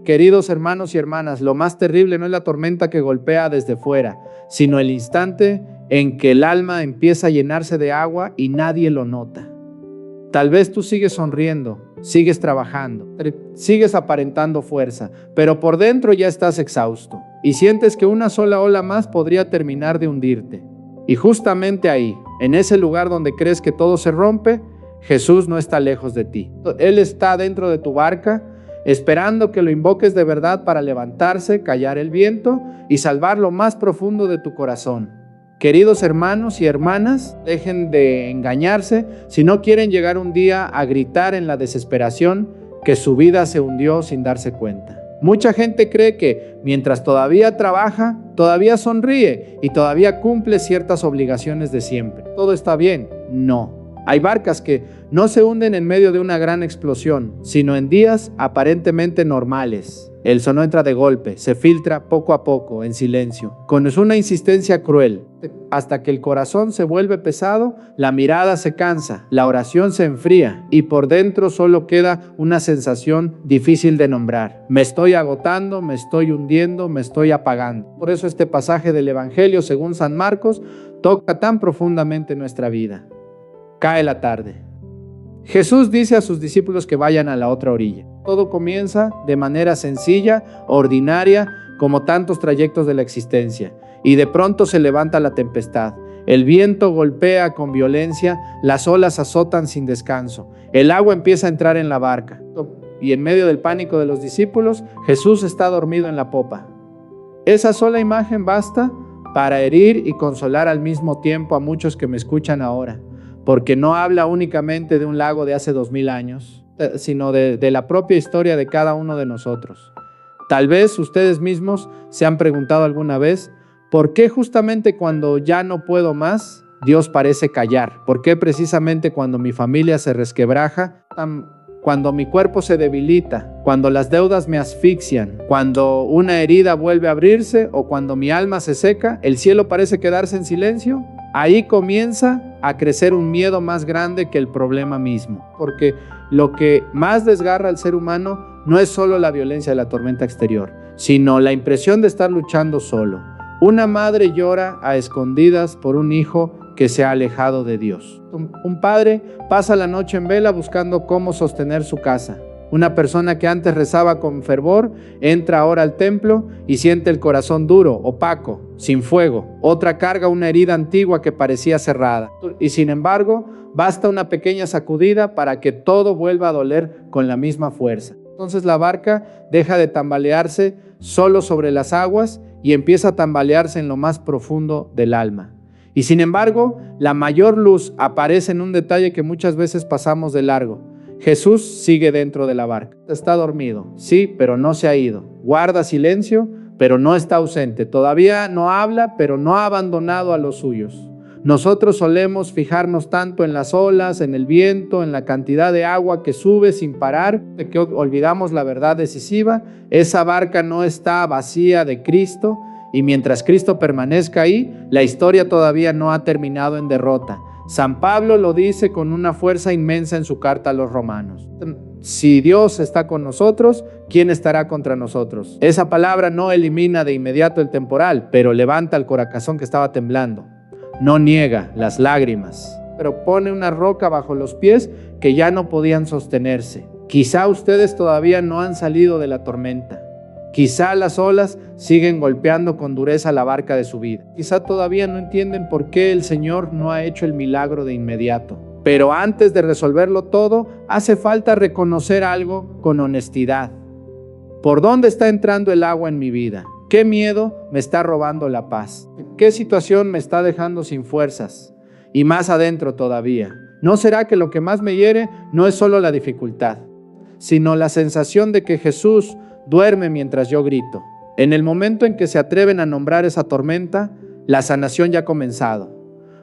Queridos hermanos y hermanas, lo más terrible no es la tormenta que golpea desde fuera, sino el instante en que el alma empieza a llenarse de agua y nadie lo nota. Tal vez tú sigues sonriendo, sigues trabajando, sigues aparentando fuerza, pero por dentro ya estás exhausto y sientes que una sola ola más podría terminar de hundirte. Y justamente ahí, en ese lugar donde crees que todo se rompe, Jesús no está lejos de ti. Él está dentro de tu barca, esperando que lo invoques de verdad para levantarse, callar el viento y salvar lo más profundo de tu corazón. Queridos hermanos y hermanas, dejen de engañarse si no quieren llegar un día a gritar en la desesperación que su vida se hundió sin darse cuenta. Mucha gente cree que mientras todavía trabaja, todavía sonríe y todavía cumple ciertas obligaciones de siempre. Todo está bien. No. Hay barcas que no se hunden en medio de una gran explosión, sino en días aparentemente normales. El sol no entra de golpe, se filtra poco a poco, en silencio, con una insistencia cruel. Hasta que el corazón se vuelve pesado, la mirada se cansa, la oración se enfría y por dentro solo queda una sensación difícil de nombrar. Me estoy agotando, me estoy hundiendo, me estoy apagando. Por eso este pasaje del Evangelio según San Marcos toca tan profundamente nuestra vida. Cae la tarde. Jesús dice a sus discípulos que vayan a la otra orilla. Todo comienza de manera sencilla, ordinaria, como tantos trayectos de la existencia. Y de pronto se levanta la tempestad. El viento golpea con violencia, las olas azotan sin descanso. El agua empieza a entrar en la barca. Y en medio del pánico de los discípulos, Jesús está dormido en la popa. Esa sola imagen basta para herir y consolar al mismo tiempo a muchos que me escuchan ahora. Porque no habla únicamente de un lago de hace 2000 años, sino de la propia historia de cada uno de nosotros. Tal vez ustedes mismos se han preguntado alguna vez, ¿por qué justamente cuando ya no puedo más, Dios parece callar? ¿Por qué precisamente cuando mi familia se resquebraja, cuando mi cuerpo se debilita, cuando las deudas me asfixian, cuando una herida vuelve a abrirse o cuando mi alma se seca, el cielo parece quedarse en silencio? Ahí comienza a crecer un miedo más grande que el problema mismo, porque lo que más desgarra al ser humano no es solo la violencia de la tormenta exterior, sino la impresión de estar luchando solo. Una madre llora a escondidas por un hijo que se ha alejado de Dios. Un padre pasa la noche en vela buscando cómo sostener su casa. Una persona que antes rezaba con fervor, entra ahora al templo y siente el corazón duro, opaco, sin fuego. Otra carga una herida antigua que parecía cerrada. Y sin embargo, basta una pequeña sacudida para que todo vuelva a doler con la misma fuerza. Entonces la barca deja de tambalearse solo sobre las aguas y empieza a tambalearse en lo más profundo del alma. Y sin embargo, la mayor luz aparece en un detalle que muchas veces pasamos de largo. Jesús sigue dentro de la barca. Está dormido, sí, pero no se ha ido. Guarda silencio, pero no está ausente. Todavía no habla, pero no ha abandonado a los suyos. Nosotros solemos fijarnos tanto en las olas, en el viento, en la cantidad de agua que sube sin parar, de que olvidamos la verdad decisiva. Esa barca no está vacía de Cristo y mientras Cristo permanezca ahí, la historia todavía no ha terminado en derrota. San Pablo lo dice con una fuerza inmensa en su carta a los romanos. Si Dios está con nosotros, ¿quién estará contra nosotros? Esa palabra no elimina de inmediato el temporal, pero levanta el corazón que estaba temblando. No niega las lágrimas, pero pone una roca bajo los pies que ya no podían sostenerse. Quizá ustedes todavía no han salido de la tormenta. Quizá las olas siguen golpeando con dureza la barca de su vida. Quizá todavía no entienden por qué el Señor no ha hecho el milagro de inmediato. Pero antes de resolverlo todo, hace falta reconocer algo con honestidad. ¿Por dónde está entrando el agua en mi vida? ¿Qué miedo me está robando la paz? ¿Qué situación me está dejando sin fuerzas? Y más adentro todavía. ¿No será que lo que más me hiere no es solo la dificultad, sino la sensación de que Jesús duerme mientras yo grito? En el momento en que se atreven a nombrar esa tormenta, la sanación ya ha comenzado,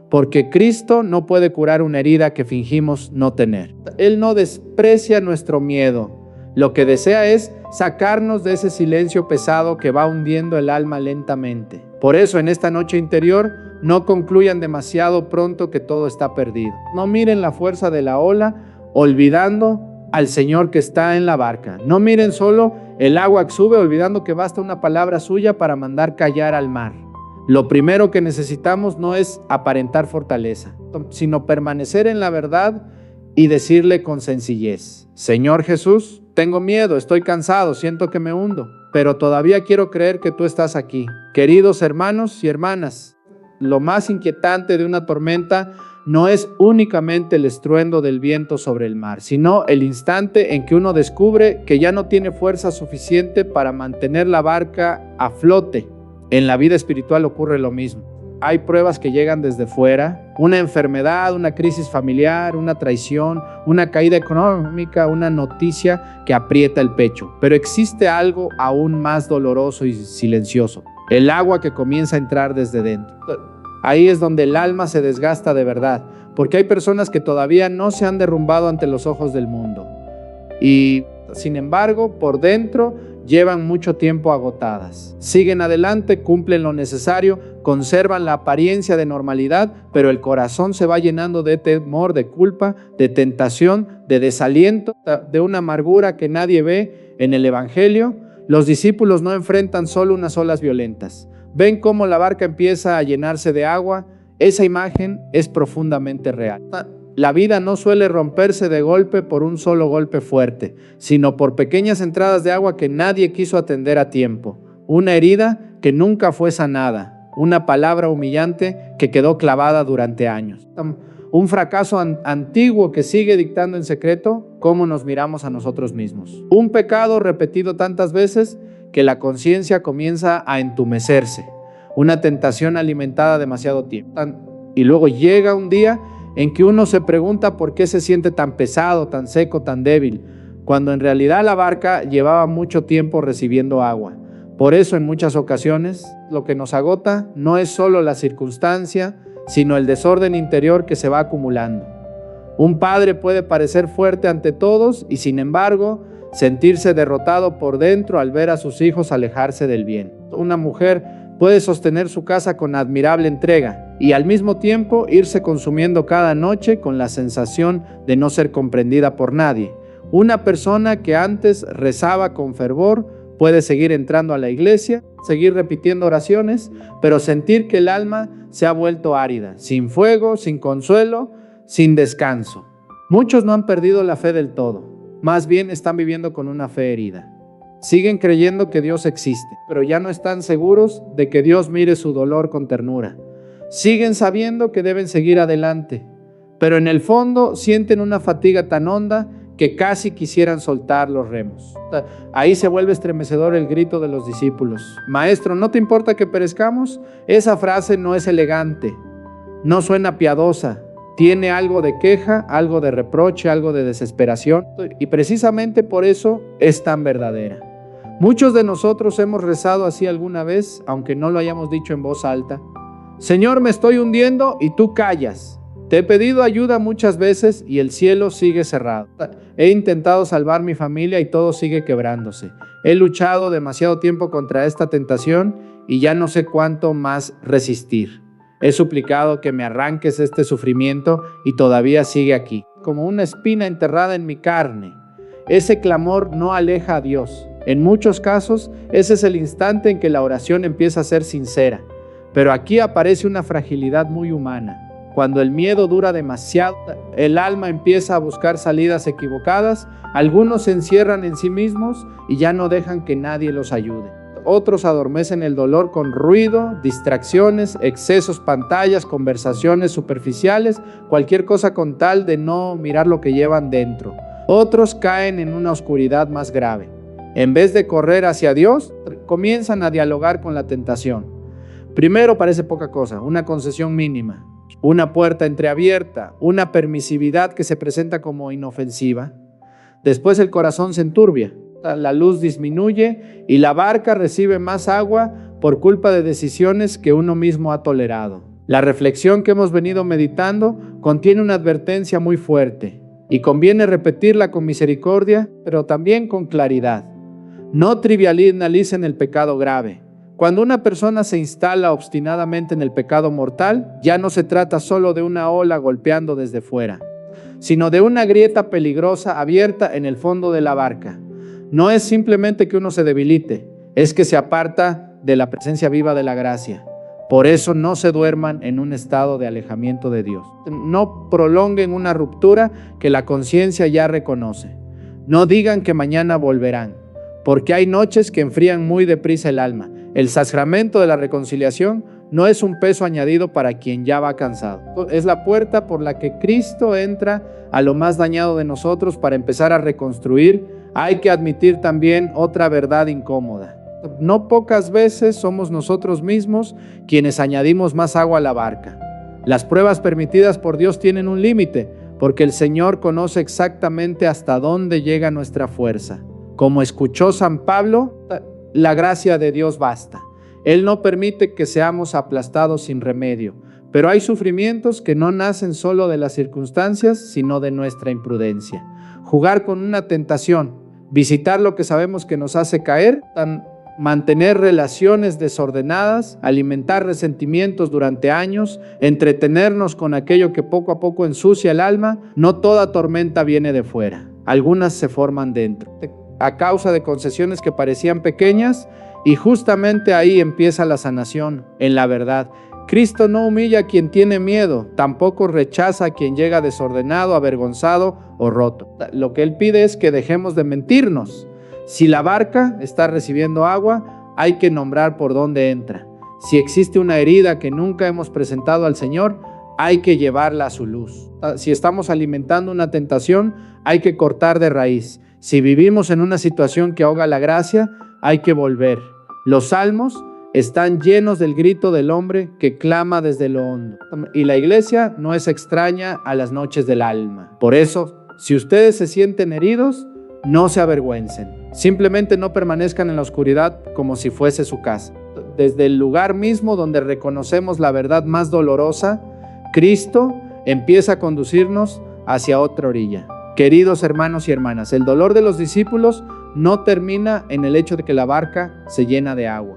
porque Cristo no puede curar una herida que fingimos no tener. Él no desprecia nuestro miedo, lo que desea es sacarnos de ese silencio pesado que va hundiendo el alma lentamente. Por eso en esta noche interior, no concluyan demasiado pronto que todo está perdido. No miren la fuerza de la ola, olvidando al Señor que está en la barca. No miren solo el agua que sube, olvidando que basta una palabra suya para mandar callar al mar. Lo primero que necesitamos no es aparentar fortaleza, sino permanecer en la verdad y decirle con sencillez: Señor Jesús, tengo miedo, estoy cansado, siento que me hundo, pero todavía quiero creer que tú estás aquí. Queridos hermanos y hermanas, lo más inquietante de una tormenta no es únicamente el estruendo del viento sobre el mar, sino el instante en que uno descubre que ya no tiene fuerza suficiente para mantener la barca a flote. En la vida espiritual ocurre lo mismo. Hay pruebas que llegan desde fuera, una enfermedad, una crisis familiar, una traición, una caída económica, una noticia que aprieta el pecho. Pero existe algo aún más doloroso y silencioso: el agua que comienza a entrar desde dentro. Ahí es donde el alma se desgasta de verdad, porque hay personas que todavía no se han derrumbado ante los ojos del mundo y, sin embargo, por dentro llevan mucho tiempo agotadas. Siguen adelante, cumplen lo necesario, conservan la apariencia de normalidad, pero el corazón se va llenando de temor, de culpa, de tentación, de desaliento, de una amargura que nadie ve en el Evangelio. Los discípulos no enfrentan solo unas olas violentas. Ven cómo la barca empieza a llenarse de agua. Esa imagen es profundamente real. La vida no suele romperse de golpe por un solo golpe fuerte, sino por pequeñas entradas de agua que nadie quiso atender a tiempo. Una herida que nunca fue sanada. Una palabra humillante que quedó clavada durante años. Un fracaso antiguo que sigue dictando en secreto cómo nos miramos a nosotros mismos. Un pecado repetido tantas veces que la conciencia comienza a entumecerse. Una tentación alimentada demasiado tiempo. Y luego llega un día en que uno se pregunta por qué se siente tan pesado, tan seco, tan débil, cuando en realidad la barca llevaba mucho tiempo recibiendo agua. Por eso en muchas ocasiones lo que nos agota no es solo la circunstancia, sino el desorden interior que se va acumulando. Un padre puede parecer fuerte ante todos y, sin embargo, sentirse derrotado por dentro al ver a sus hijos alejarse del bien. Una mujer puede sostener su casa con admirable entrega y al mismo tiempo irse consumiendo cada noche con la sensación de no ser comprendida por nadie. Una persona que antes rezaba con fervor puede seguir entrando a la iglesia, seguir repitiendo oraciones, pero sentir que el alma se ha vuelto árida, sin fuego, sin consuelo, sin descanso. Muchos no han perdido la fe del todo. Más bien están viviendo con una fe herida. Siguen creyendo que Dios existe, pero ya no están seguros de que Dios mire su dolor con ternura. Siguen sabiendo que deben seguir adelante, pero en el fondo sienten una fatiga tan honda que casi quisieran soltar los remos. Ahí se vuelve estremecedor el grito de los discípulos: Maestro, ¿no te importa que perezcamos? Esa frase no es elegante, no suena piadosa. Tiene algo de queja, algo de reproche, algo de desesperación, y precisamente por eso es tan verdadera. Muchos de nosotros hemos rezado así alguna vez, aunque no lo hayamos dicho en voz alta: Señor, me estoy hundiendo y tú callas. Te he pedido ayuda muchas veces y el cielo sigue cerrado. He intentado salvar mi familia y todo sigue quebrándose. He luchado demasiado tiempo contra esta tentación y ya no sé cuánto más resistir. He suplicado que me arranques este sufrimiento y todavía sigue aquí, como una espina enterrada en mi carne. Ese clamor no aleja a Dios. En muchos casos, ese es el instante en que la oración empieza a ser sincera. Pero aquí aparece una fragilidad muy humana. Cuando el miedo dura demasiado, el alma empieza a buscar salidas equivocadas. Algunos se encierran en sí mismos y ya no dejan que nadie los ayude. Otros adormecen el dolor con ruido, distracciones, excesos, pantallas, conversaciones superficiales, cualquier cosa con tal de no mirar lo que llevan dentro. Otros caen en una oscuridad más grave. En vez de correr hacia Dios, comienzan a dialogar con la tentación. Primero parece poca cosa, una concesión mínima, una puerta entreabierta, una permisividad que se presenta como inofensiva. Después el corazón se enturbia. La luz disminuye y la barca recibe más agua por culpa de decisiones que uno mismo ha tolerado. La reflexión que hemos venido meditando contiene una advertencia muy fuerte y conviene repetirla con misericordia, pero también con claridad. No trivialicen el pecado grave. Cuando una persona se instala obstinadamente en el pecado mortal, ya no se trata solo de una ola golpeando desde fuera. sino de una grieta peligrosa abierta en el fondo de la barca. No es simplemente que uno se debilite, es que se aparta de la presencia viva de la gracia. Por eso no se duerman en un estado de alejamiento de Dios. No prolonguen una ruptura que la conciencia ya reconoce. No digan que mañana volverán, porque hay noches que enfrían muy deprisa el alma. El sacramento de la reconciliación no es un peso añadido para quien ya va cansado. Es la puerta por la que Cristo entra a lo más dañado de nosotros para empezar a reconstruir. Hay que admitir también otra verdad incómoda. No pocas veces somos nosotros mismos quienes añadimos más agua a la barca. Las pruebas permitidas por Dios tienen un límite, porque el Señor conoce exactamente hasta dónde llega nuestra fuerza. Como escuchó San Pablo, la gracia de Dios basta. Él no permite que seamos aplastados sin remedio, pero hay sufrimientos que no nacen solo de las circunstancias, sino de nuestra imprudencia. Jugar con una tentación, visitar lo que sabemos que nos hace caer, mantener relaciones desordenadas, alimentar resentimientos durante años, entretenernos con aquello que poco a poco ensucia el alma. No toda tormenta viene de fuera, algunas se forman dentro, a causa de concesiones que parecían pequeñas, y justamente ahí empieza la sanación, en la verdad. Cristo no humilla a quien tiene miedo, tampoco rechaza a quien llega desordenado, avergonzado o roto. Lo que Él pide es que dejemos de mentirnos. Si la barca está recibiendo agua, hay que nombrar por dónde entra. Si existe una herida que nunca hemos presentado al Señor, hay que llevarla a su luz. Si estamos alimentando una tentación, hay que cortar de raíz. Si vivimos en una situación que ahoga la gracia, hay que volver. Los salmos están llenos del grito del hombre que clama desde lo hondo. Y la iglesia no es extraña a las noches del alma. Por eso, si ustedes se sienten heridos, no se avergüencen. Simplemente no permanezcan en la oscuridad como si fuese su casa. Desde el lugar mismo donde reconocemos la verdad más dolorosa, Cristo empieza a conducirnos hacia otra orilla. Queridos hermanos y hermanas, el dolor de los discípulos no termina en el hecho de que la barca se llena de agua.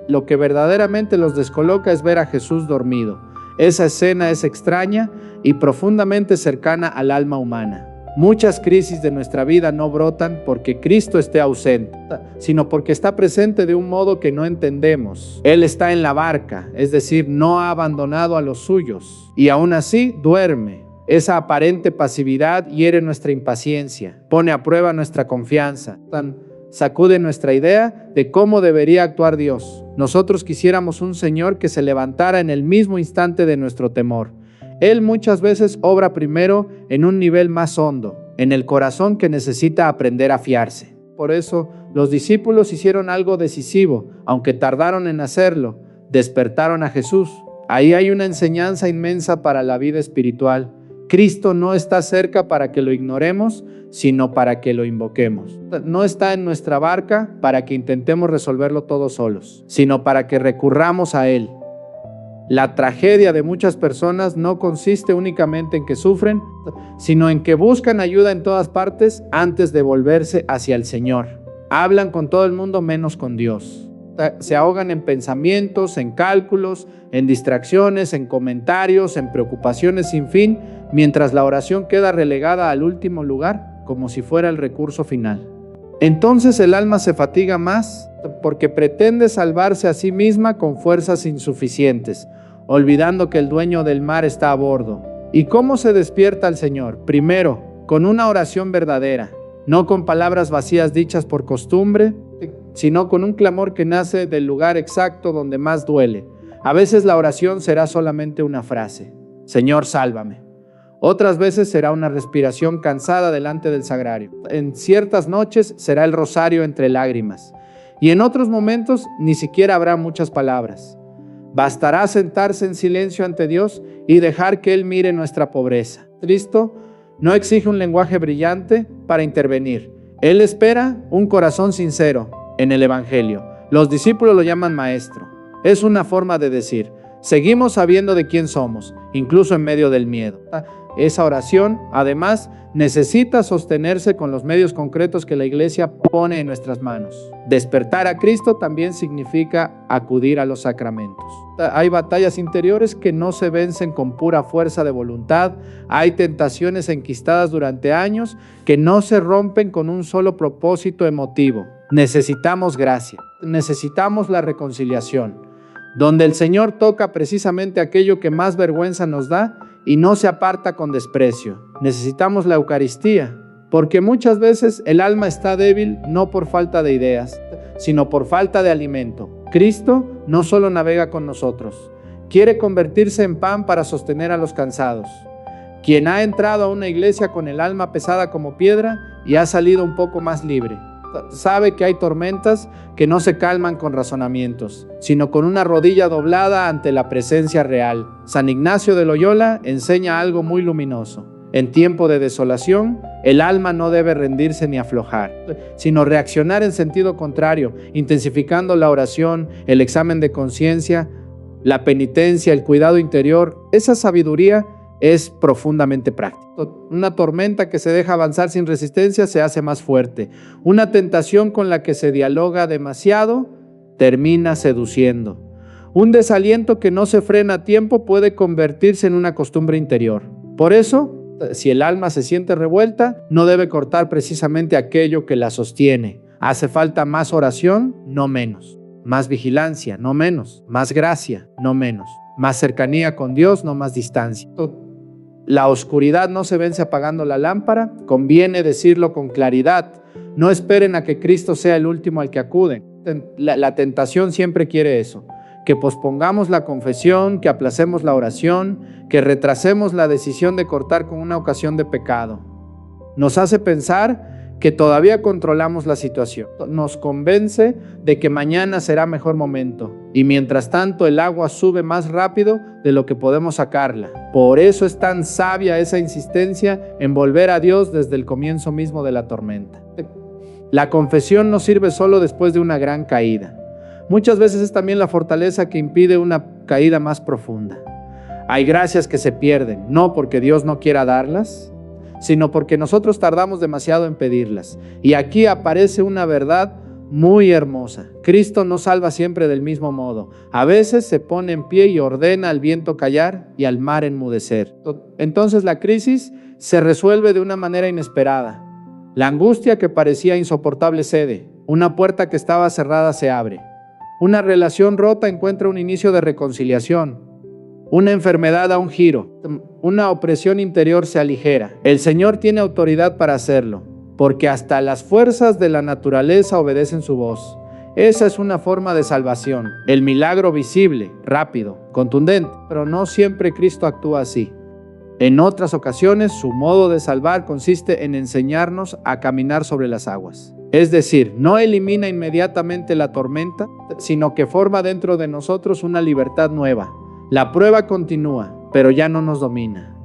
Lo que verdaderamente los descoloca es ver a Jesús dormido. Esa escena es extraña y profundamente cercana al alma humana. Muchas crisis de nuestra vida no brotan porque Cristo esté ausente, sino porque está presente de un modo que no entendemos. Él está en la barca, es decir, no ha abandonado a los suyos, y aún así duerme. Esa aparente pasividad hiere nuestra impaciencia, pone a prueba nuestra confianza, sacude nuestra idea de cómo debería actuar Dios. Nosotros quisiéramos un Señor que se levantara en el mismo instante de nuestro temor. Él muchas veces obra primero en un nivel más hondo, en el corazón que necesita aprender a fiarse. Por eso los discípulos hicieron algo decisivo, aunque tardaron en hacerlo, despertaron a Jesús. Ahí hay una enseñanza inmensa para la vida espiritual. Cristo no está cerca para que lo ignoremos, sino para que lo invoquemos. No está en nuestra barca para que intentemos resolverlo todos solos, sino para que recurramos a Él. La tragedia de muchas personas no consiste únicamente en que sufren, sino en que buscan ayuda en todas partes antes de volverse hacia el Señor. Hablan con todo el mundo menos con Dios. Se ahogan en pensamientos, en cálculos, en distracciones, en comentarios, en preocupaciones sin fin, mientras la oración queda relegada al último lugar, como si fuera el recurso final. Entonces el alma se fatiga más porque pretende salvarse a sí misma con fuerzas insuficientes, olvidando que el dueño del mar está a bordo. ¿Y cómo se despierta el Señor? Primero, con una oración verdadera, no con palabras vacías dichas por costumbre, sino con un clamor que nace del lugar exacto donde más duele. A veces la oración será solamente una frase: Señor, sálvame. Otras veces será una respiración cansada delante del sagrario. En ciertas noches será el rosario entre lágrimas. Y en otros momentos ni siquiera habrá muchas palabras. Bastará sentarse en silencio ante Dios y dejar que Él mire nuestra pobreza. Cristo no exige un lenguaje brillante para intervenir. Él espera un corazón sincero en el Evangelio. Los discípulos lo llaman maestro. Es una forma de decir: seguimos sabiendo de quién somos, incluso en medio del miedo. Esa oración, además, necesita sostenerse con los medios concretos que la Iglesia pone en nuestras manos. Despertar a Cristo también significa acudir a los sacramentos. Hay batallas interiores que no se vencen con pura fuerza de voluntad. Hay tentaciones enquistadas durante años que no se rompen con un solo propósito emotivo. Necesitamos gracia, necesitamos la reconciliación, donde el Señor toca precisamente aquello que más vergüenza nos da y no se aparta con desprecio. Necesitamos la Eucaristía, porque muchas veces el alma está débil no por falta de ideas, sino por falta de alimento. Cristo no solo navega con nosotros, quiere convertirse en pan para sostener a los cansados. Quien ha entrado a una iglesia con el alma pesada como piedra y ha salido un poco más libre, sabe que hay tormentas que no se calman con razonamientos, sino con una rodilla doblada ante la presencia real. San Ignacio de Loyola enseña algo muy luminoso. En tiempo de desolación, el alma no debe rendirse ni aflojar, sino reaccionar en sentido contrario, intensificando la oración, el examen de conciencia, la penitencia, el cuidado interior. Esa sabiduría es profundamente práctica. Una tormenta que se deja avanzar sin resistencia se hace más fuerte. Una tentación con la que se dialoga demasiado termina seduciendo. Un desaliento que no se frena a tiempo puede convertirse en una costumbre interior. Por eso, si el alma se siente revuelta, no debe cortar precisamente aquello que la sostiene. Hace falta más oración, no menos. Más vigilancia, no menos. Más gracia, no menos. Más cercanía con Dios, no más distancia. La oscuridad no se vence apagando la lámpara, conviene decirlo con claridad. No esperen a que Cristo sea el último al que acuden. La tentación siempre quiere eso, que pospongamos la confesión, que aplacemos la oración, que retrasemos la decisión de cortar con una ocasión de pecado. Nos hace pensar que todavía controlamos la situación. Nos convence de que mañana será mejor momento y mientras tanto el agua sube más rápido de lo que podemos sacarla. Por eso es tan sabia esa insistencia en volver a Dios desde el comienzo mismo de la tormenta. La confesión no sirve solo después de una gran caída. Muchas veces es también la fortaleza que impide una caída más profunda. Hay gracias que se pierden, no porque Dios no quiera darlas, sino porque nosotros tardamos demasiado en pedirlas. Y aquí aparece una verdad muy hermosa. Cristo no salva siempre del mismo modo. A veces se pone en pie y ordena al viento callar y al mar enmudecer. Entonces la crisis se resuelve de una manera inesperada. La angustia que parecía insoportable cede. Una puerta que estaba cerrada se abre. Una relación rota encuentra un inicio de reconciliación. Una enfermedad da un giro. Una opresión interior se aligera. El Señor tiene autoridad para hacerlo, porque hasta las fuerzas de la naturaleza obedecen su voz. Esa es una forma de salvación. El milagro visible, rápido, contundente. Pero no siempre Cristo actúa así. En otras ocasiones, su modo de salvar consiste en enseñarnos a caminar sobre las aguas. Es decir, no elimina inmediatamente la tormenta, sino que forma dentro de nosotros una libertad nueva. La prueba continúa, pero ya no nos domina.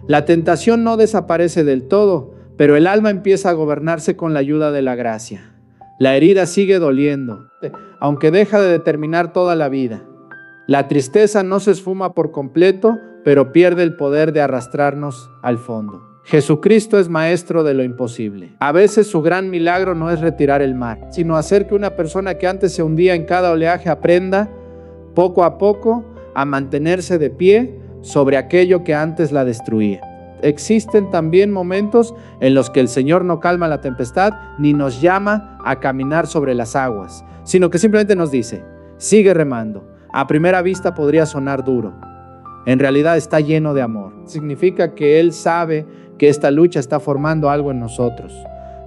La tentación no desaparece del todo, pero el alma empieza a gobernarse con la ayuda de la gracia. La herida sigue doliendo, aunque deja de determinar toda la vida. La tristeza no se esfuma por completo, pero pierde el poder de arrastrarnos al fondo. Jesucristo es maestro de lo imposible. A veces su gran milagro no es retirar el mar, sino hacer que una persona que antes se hundía en cada oleaje aprenda, poco a poco, a mantenerse de pie sobre aquello que antes la destruía. Existen también momentos en los que el Señor no calma la tempestad ni nos llama a caminar sobre las aguas, sino que simplemente nos dice, sigue remando. A primera vista podría sonar duro. En realidad está lleno de amor. Significa que Él sabe que esta lucha está formando algo en nosotros.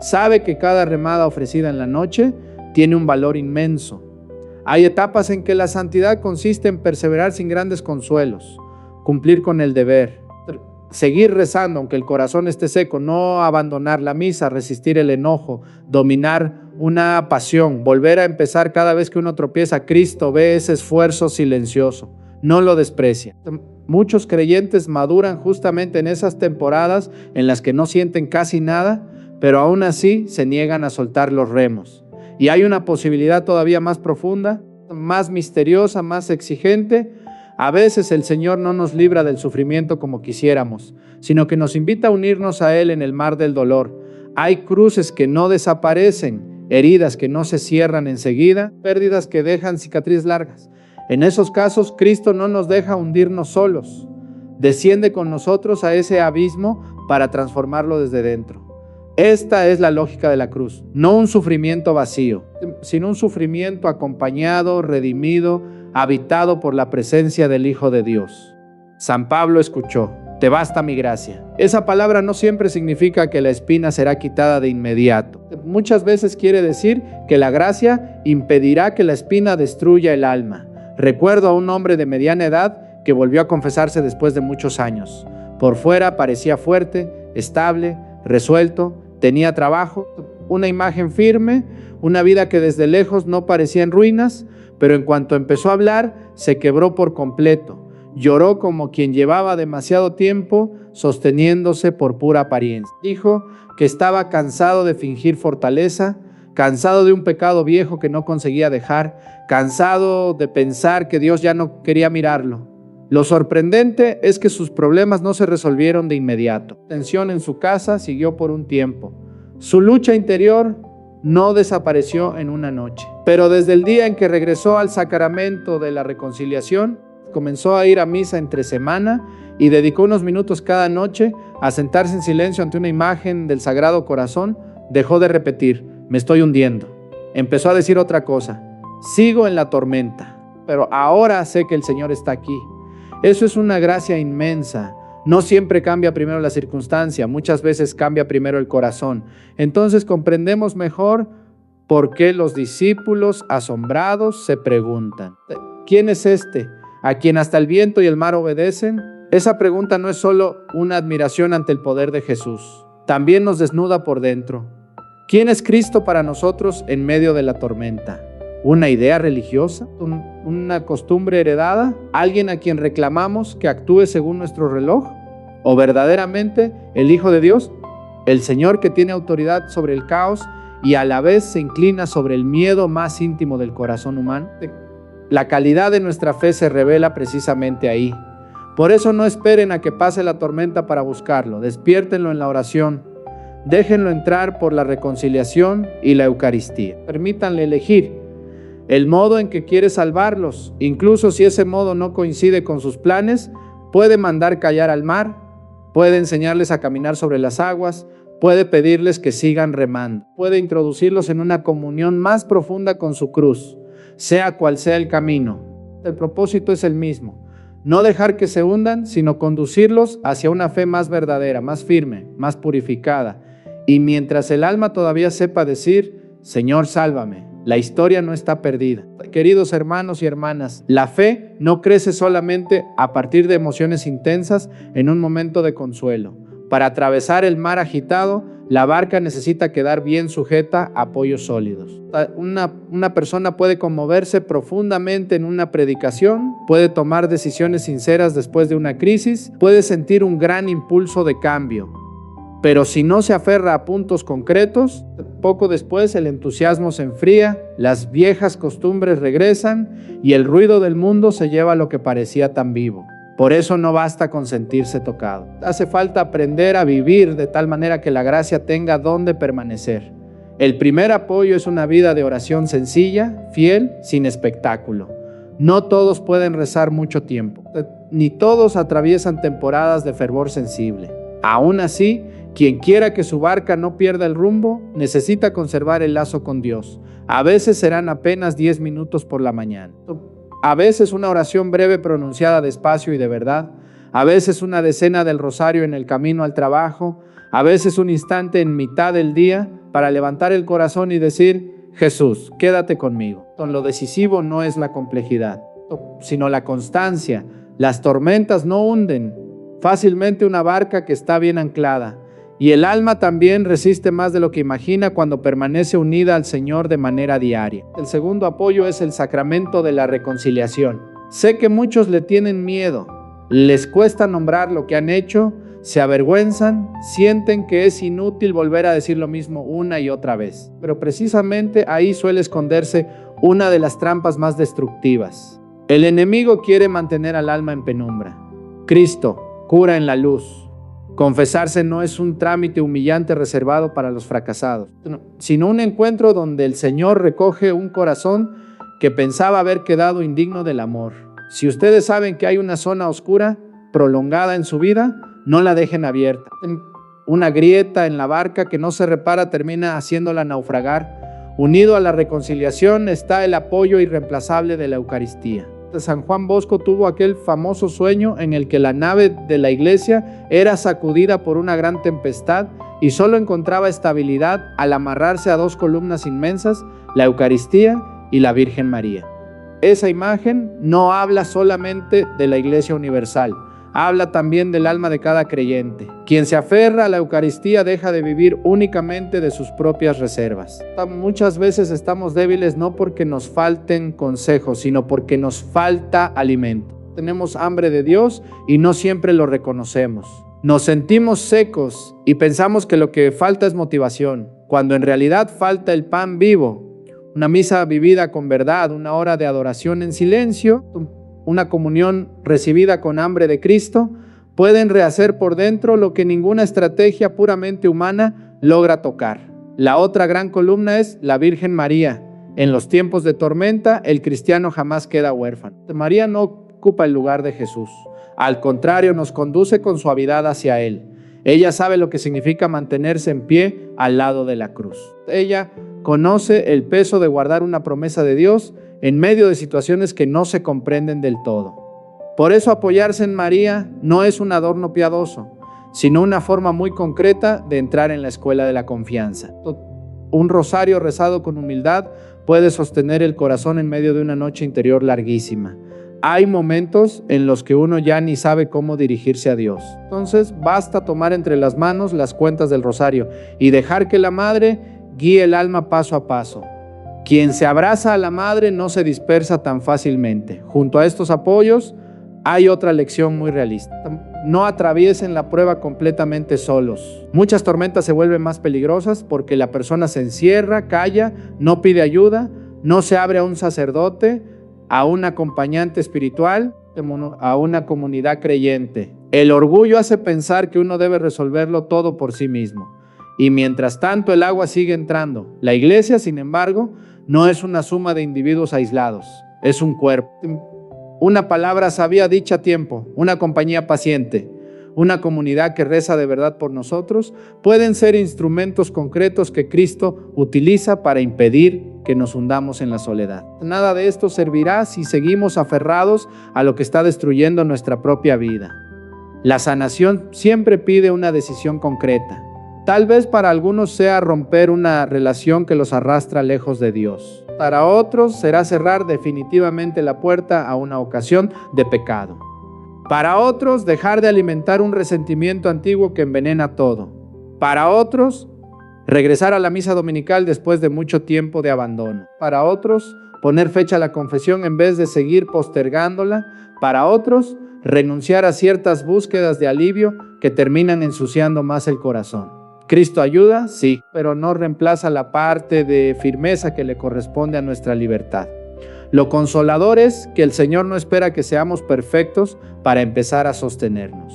Sabe que cada remada ofrecida en la noche tiene un valor inmenso. Hay etapas en que la santidad consiste en perseverar sin grandes consuelos, cumplir con el deber, seguir rezando aunque el corazón esté seco, no abandonar la misa, resistir el enojo, dominar una pasión, volver a empezar cada vez que uno tropieza. Cristo ve ese esfuerzo silencioso, no lo desprecia. Muchos creyentes maduran justamente en esas temporadas en las que no sienten casi nada, pero aún así se niegan a soltar los remos. Y hay una posibilidad todavía más profunda, más misteriosa, más exigente. A veces el Señor no nos libra del sufrimiento como quisiéramos, sino que nos invita a unirnos a Él en el mar del dolor. Hay cruces que no desaparecen, heridas que no se cierran enseguida, pérdidas que dejan cicatrices largas. En esos casos, Cristo no nos deja hundirnos solos. Desciende con nosotros a ese abismo para transformarlo desde dentro. Esta es la lógica de la cruz, no un sufrimiento vacío, sino un sufrimiento acompañado, redimido, habitado por la presencia del Hijo de Dios. San Pablo escuchó: te basta mi gracia. Esa palabra no siempre significa que la espina será quitada de inmediato. Muchas veces quiere decir que la gracia impedirá que la espina destruya el alma. Recuerdo a un hombre de mediana edad que volvió a confesarse después de muchos años. Por fuera parecía fuerte, estable, resuelto, tenía trabajo, una imagen firme, una vida que desde lejos no parecía en ruinas, pero en cuanto empezó a hablar, se quebró por completo. Lloró como quien llevaba demasiado tiempo sosteniéndose por pura apariencia. Dijo que estaba cansado de fingir fortaleza, cansado de un pecado viejo que no conseguía dejar, cansado de pensar que Dios ya no quería mirarlo. Lo sorprendente es que sus problemas no se resolvieron de inmediato. La tensión en su casa siguió por un tiempo. Su lucha interior no desapareció en una noche. Pero desde el día en que regresó al sacramento de la reconciliación, comenzó a ir a misa entre semana y dedicó unos minutos cada noche a sentarse en silencio ante una imagen del Sagrado Corazón. Dejó de repetir: me estoy hundiendo. Empezó a decir otra cosa: sigo en la tormenta, pero ahora sé que el Señor está aquí. Eso es una gracia inmensa. No siempre cambia primero la circunstancia, muchas veces cambia primero el corazón. Entonces comprendemos mejor por qué los discípulos asombrados se preguntan: ¿quién es este a quien hasta el viento y el mar obedecen? Esa pregunta no es solo una admiración ante el poder de Jesús, también nos desnuda por dentro. ¿Quién es Cristo para nosotros en medio de la tormenta? ¿Una idea religiosa? ¿Una costumbre heredada? ¿Alguien a quien reclamamos que actúe según nuestro reloj? ¿O verdaderamente el Hijo de Dios? El Señor que tiene autoridad sobre el caos y a la vez se inclina sobre el miedo más íntimo del corazón humano. La calidad de nuestra fe se revela precisamente ahí. Por eso no esperen a que pase la tormenta para buscarlo. Despiértenlo en la oración. Déjenlo entrar por la reconciliación y la Eucaristía. Permítanle elegir el modo en que quiere salvarlos. Incluso si ese modo no coincide con sus planes, puede mandar callar al mar, puede enseñarles a caminar sobre las aguas, puede pedirles que sigan remando, puede introducirlos en una comunión más profunda con su cruz, sea cual sea el camino. El propósito es el mismo: no dejar que se hundan, sino conducirlos hacia una fe más verdadera, más firme, más purificada. Y mientras el alma todavía sepa decir: Señor, sálvame, la historia no está perdida. Queridos hermanos y hermanas, la fe no crece solamente a partir de emociones intensas en un momento de consuelo. Para atravesar el mar agitado, la barca necesita quedar bien sujeta a apoyos sólidos. Una persona puede conmoverse profundamente en una predicación, puede tomar decisiones sinceras después de una crisis, puede sentir un gran impulso de cambio. Pero si no se aferra a puntos concretos, poco después el entusiasmo se enfría, las viejas costumbres regresan y el ruido del mundo se lleva lo que parecía tan vivo. Por eso no basta con sentirse tocado. Hace falta aprender a vivir de tal manera que la gracia tenga donde permanecer. El primer apoyo es una vida de oración sencilla, fiel, sin espectáculo. No todos pueden rezar mucho tiempo, ni todos atraviesan temporadas de fervor sensible. Aún así, quien quiera que su barca no pierda el rumbo, necesita conservar el lazo con Dios. A veces serán apenas 10 minutos por la mañana. A veces una oración breve pronunciada despacio y de verdad. A veces una decena del rosario en el camino al trabajo. A veces un instante en mitad del día para levantar el corazón y decir: Jesús, quédate conmigo. Lo decisivo no es la complejidad, sino la constancia. Las tormentas no hunden fácilmente una barca que está bien anclada. Y el alma también resiste más de lo que imagina cuando permanece unida al Señor de manera diaria. El segundo apoyo es el sacramento de la reconciliación. Sé que muchos le tienen miedo, les cuesta nombrar lo que han hecho, se avergüenzan, sienten que es inútil volver a decir lo mismo una y otra vez. Pero precisamente ahí suele esconderse una de las trampas más destructivas. El enemigo quiere mantener al alma en penumbra. Cristo cura en la luz. Confesarse no es un trámite humillante reservado para los fracasados, sino un encuentro donde el Señor recoge un corazón que pensaba haber quedado indigno del amor. Si ustedes saben que hay una zona oscura prolongada en su vida, no la dejen abierta. Una grieta en la barca que no se repara termina haciéndola naufragar. Unido a la reconciliación está el apoyo irreemplazable de la Eucaristía. San Juan Bosco tuvo aquel famoso sueño en el que la nave de la iglesia era sacudida por una gran tempestad y solo encontraba estabilidad al amarrarse a dos columnas inmensas, la Eucaristía y la Virgen María. Esa imagen no habla solamente de la Iglesia universal, habla también del alma de cada creyente. Quien se aferra a la Eucaristía deja de vivir únicamente de sus propias reservas. Muchas veces estamos débiles no porque nos falten consejos, sino porque nos falta alimento. Tenemos hambre de Dios y no siempre lo reconocemos. Nos sentimos secos y pensamos que lo que falta es motivación, cuando en realidad falta el pan vivo, una misa vivida con verdad, una hora de adoración en silencio, una comunión recibida con hambre de Cristo, pueden rehacer por dentro lo que ninguna estrategia puramente humana logra tocar. La otra gran columna es la Virgen María. En los tiempos de tormenta, el cristiano jamás queda huérfano. María no ocupa el lugar de Jesús. Al contrario, nos conduce con suavidad hacia Él. Ella sabe lo que significa mantenerse en pie al lado de la cruz. Ella conoce el peso de guardar una promesa de Dios en medio de situaciones que no se comprenden del todo. Por eso apoyarse en María no es un adorno piadoso, sino una forma muy concreta de entrar en la escuela de la confianza. Un rosario rezado con humildad puede sostener el corazón en medio de una noche interior larguísima. Hay momentos en los que uno ya ni sabe cómo dirigirse a Dios. Entonces basta tomar entre las manos las cuentas del rosario y dejar que la Madre guíe el alma paso a paso. Quien se abraza a la Madre no se dispersa tan fácilmente. Junto a estos apoyos hay otra lección muy realista. No atraviesen la prueba completamente solos. Muchas tormentas se vuelven más peligrosas porque la persona se encierra, calla, no pide ayuda, no se abre a un sacerdote, a un acompañante espiritual, a una comunidad creyente. El orgullo hace pensar que uno debe resolverlo todo por sí mismo. Y mientras tanto el agua sigue entrando. La iglesia, sin embargo, no es una suma de individuos aislados, es un cuerpo. Una palabra sabia dicha a tiempo, una compañía paciente, una comunidad que reza de verdad por nosotros, pueden ser instrumentos concretos que Cristo utiliza para impedir que nos hundamos en la soledad. Nada de esto servirá si seguimos aferrados a lo que está destruyendo nuestra propia vida. La sanación siempre pide una decisión concreta. Tal vez para algunos sea romper una relación que los arrastra lejos de Dios. Para otros será cerrar definitivamente la puerta a una ocasión de pecado. Para otros, dejar de alimentar un resentimiento antiguo que envenena todo. Para otros, regresar a la misa dominical después de mucho tiempo de abandono. Para otros, poner fecha a la confesión en vez de seguir postergándola. Para otros, renunciar a ciertas búsquedas de alivio que terminan ensuciando más el corazón. ¿Cristo ayuda? Sí, pero no reemplaza la parte de firmeza que le corresponde a nuestra libertad. Lo consolador es que el Señor no espera que seamos perfectos para empezar a sostenernos.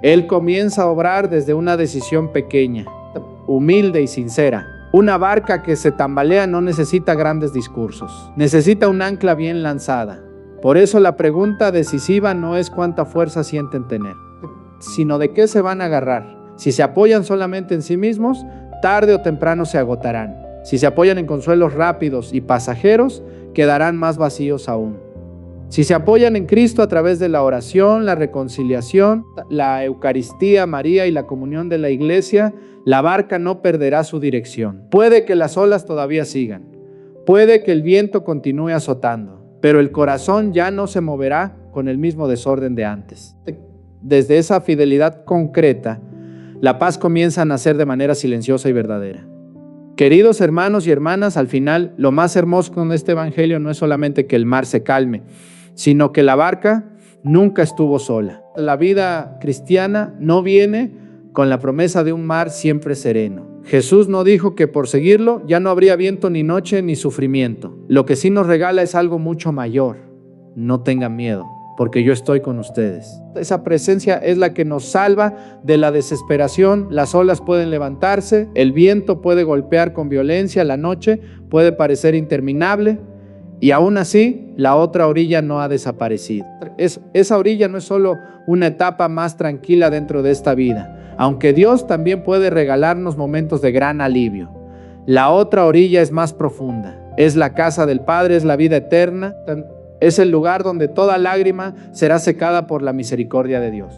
Él comienza a obrar desde una decisión pequeña, humilde y sincera. Una barca que se tambalea no necesita grandes discursos, necesita un ancla bien lanzada. Por eso la pregunta decisiva no es cuánta fuerza sienten tener, sino de qué se van a agarrar. Si se apoyan solamente en sí mismos, tarde o temprano se agotarán. Si se apoyan en consuelos rápidos y pasajeros, quedarán más vacíos aún. Si se apoyan en Cristo a través de la oración, la reconciliación, la Eucaristía, María y la comunión de la Iglesia, la barca no perderá su dirección. Puede que las olas todavía sigan, puede que el viento continúe azotando, pero el corazón ya no se moverá con el mismo desorden de antes. Desde esa fidelidad concreta, la paz comienza a nacer de manera silenciosa y verdadera. Queridos hermanos y hermanas, al final, lo más hermoso con este evangelio no es solamente que el mar se calme, sino que la barca nunca estuvo sola. La vida cristiana no viene con la promesa de un mar siempre sereno. Jesús no dijo que por seguirlo ya no habría viento ni noche ni sufrimiento. Lo que sí nos regala es algo mucho mayor. no tengan miedo, porque yo estoy con ustedes. Esa presencia es la que nos salva de la desesperación. Las olas pueden levantarse, el viento puede golpear con violencia, la noche puede parecer interminable, y aún así, la otra orilla no ha desaparecido. Esa orilla no es solo una etapa más tranquila dentro de esta vida, aunque Dios también puede regalarnos momentos de gran alivio. La otra orilla es más profunda. Es la casa del Padre, es la vida eterna. Es el lugar donde toda lágrima será secada por la misericordia de Dios.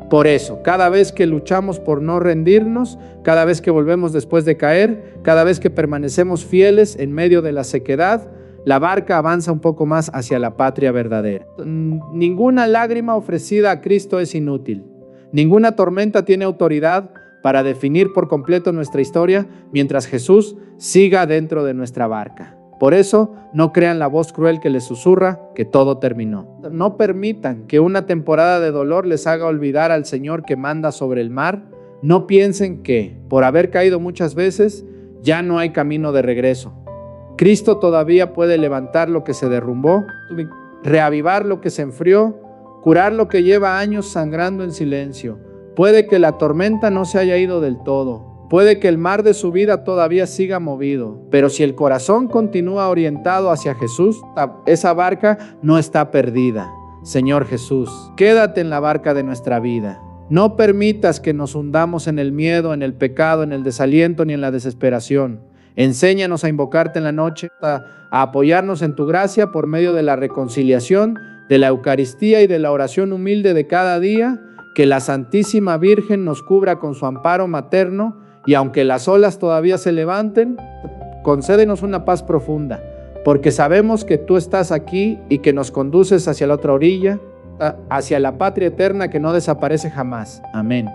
Por eso, cada vez que luchamos por no rendirnos, cada vez que volvemos después de caer, cada vez que permanecemos fieles en medio de la sequedad, la barca avanza un poco más hacia la patria verdadera. Ninguna lágrima ofrecida a Cristo es inútil. Ninguna tormenta tiene autoridad para definir por completo nuestra historia mientras Jesús siga dentro de nuestra barca. Por eso, no crean la voz cruel que les susurra que todo terminó. No permitan que una temporada de dolor les haga olvidar al Señor que manda sobre el mar. No piensen que, por haber caído muchas veces, ya no hay camino de regreso. Cristo todavía puede levantar lo que se derrumbó, reavivar lo que se enfrió, curar lo que lleva años sangrando en silencio. Puede que la tormenta no se haya ido del todo. Puede que el mar de su vida todavía siga movido, pero si el corazón continúa orientado hacia Jesús, esa barca no está perdida. Señor Jesús, quédate en la barca de nuestra vida. No permitas que nos hundamos en el miedo, en el pecado, en el desaliento ni en la desesperación. Enséñanos a invocarte en la noche, a apoyarnos en tu gracia por medio de la reconciliación, de la Eucaristía y de la oración humilde de cada día. Que la Santísima Virgen nos cubra con su amparo materno. Y aunque las olas todavía se levanten, concédenos una paz profunda, porque sabemos que tú estás aquí y que nos conduces hacia la otra orilla, hacia la patria eterna que no desaparece jamás. Amén.